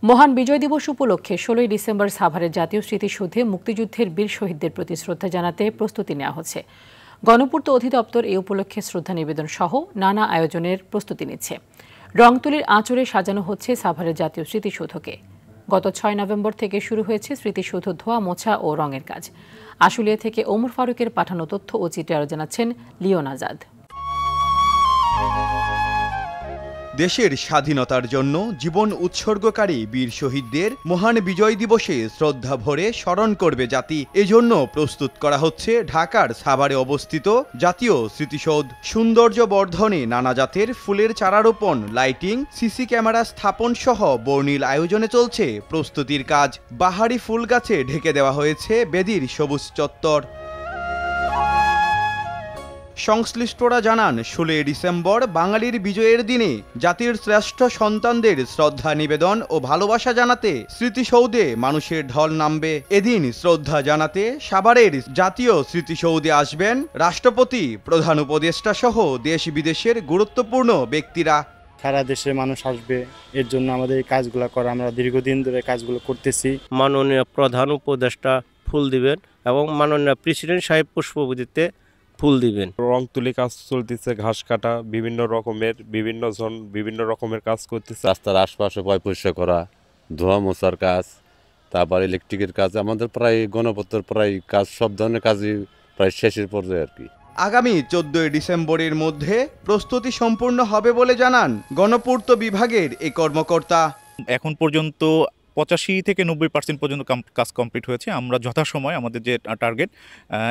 মহান বিজয় দিবস উপলক্ষে ১৬ই ডিসেম্বর সাভারের জাতীয় স্মৃতিসৌধে মুক্তিযুদ্ধের বীর শহীদদের প্রতি শ্রদ্ধা জানাতে প্রস্তুতি নেওয়া হচ্ছে। গণপূর্ত অধিদপ্তর এই উপলক্ষে শ্রদ্ধা নিবেদন সহ নানা আয়োজনের প্রস্তুতি নিচ্ছে। রংতুলির আঁচড়ে সাজানো হচ্ছে সাভারের জাতীয় স্মৃতিসৌধকে। গত ৬ নভেম্বর থেকে শুরু হয়েছে স্মৃতিসৌধ ধোয়া মোছা ও রঙের কাজ। আশুলিয়া থেকে ওমর ফারুকের পাঠানো তথ্য ও চিত্রে আরো জানাচ্ছেন লিওন আজাদ। দেশের স্বাধীনতার জন্য জীবন উৎসর্গকারী বীর শহীদদের মহান বিজয় দিবসে শ্রদ্ধা ভরে স্মরণ করবে জাতি। এজন্য প্রস্তুত করা হচ্ছে ঢাকার সাভারে অবস্থিত জাতীয় স্মৃতিসৌধ। সৌন্দর্য বর্ধনে নানা জাতের ফুলের চারারোপণ, লাইটিং, সিসি ক্যামেরা স্থাপন সহ বর্ণিল আয়োজনে চলছে প্রস্তুতির কাজ। বাহারি ফুল গাছে ঢেকে দেওয়া হয়েছে বেদির সবুজ চত্বর। সংশ্লিষ্টরা জানান, ১৬ই ডিসেম্বর বাঙালির বিজয়ের দিনে জাতির শ্রেষ্ঠ সন্তানদের শ্রদ্ধা নিবেদন ও ভালোবাসা জানাতে স্মৃতিসৌধে মানুষের ঢল নামবে। এদিন শ্রদ্ধা জানাতে সাভারের জাতীয় স্মৃতিসৌধে আসবেন রাষ্ট্রপতি, প্রধান উপদেষ্টা সহ দেশ বিদেশের গুরুত্বপূর্ণ ব্যক্তিরা। সারা দেশের মানুষ আসবে, এর জন্য আমাদের এই কাজগুলো করা, আমরা দীর্ঘদিন ধরে কাজগুলো করতেছি। মাননীয় প্রধান উপদেষ্টা ফুল দিবেন এবং মাননীয় প্রেসিডেন্ট সাহেব পুষ্পবৃত্তিতে ফুল দিবেন। রং তুলি কাজ চলতেছে, ঘাস কাটা, বিভিন্ন রকমের কাজ করতেছে। রাস্তার আশপাশে পরিষ্কার করা, ধোয়া মোছার কাজ, তারপর ইলেকট্রিকের কাজ, আমাদের প্রায় গণপত্তর প্রায় কাজ, সব ধরনের কাজই প্রায় শেষের পর্যায়ে আর কি। আগামী ১৪ই ডিসেম্বরের মধ্যে প্রস্তুতি সম্পূর্ণ হবে বলে জানান গণপূর্ত বিভাগের এই কর্মকর্তা। এখন পর্যন্ত ৮৫ থেকে ৯০% পর্যন্ত কাজ কমপ্লিট হয়েছে। আমরা যথাসময় আমাদের যে টার্গেট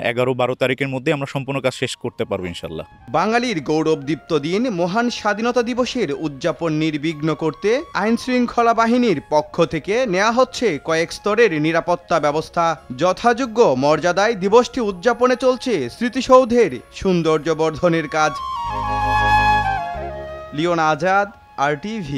১১-১২ তারিখের মধ্যে আমরা সম্পূর্ণ কাজ শেষ করতে পারবো ইনশাল্লাহ। বাঙালির গৌরবদীপ্ত দিন মহান স্বাধীনতা দিবসের উদযাপন নির্বিঘ্ন করতে আইন শৃঙ্খলা বাহিনীর পক্ষ থেকে নেওয়া হচ্ছে কয়েক স্তরের নিরাপত্তা ব্যবস্থা। যথাযোগ্য মর্যাদায় দিবসটি উদযাপনে চলছে স্মৃতিসৌধের সৌন্দর্য বর্ধনের কাজ। Leon Azad, RTV।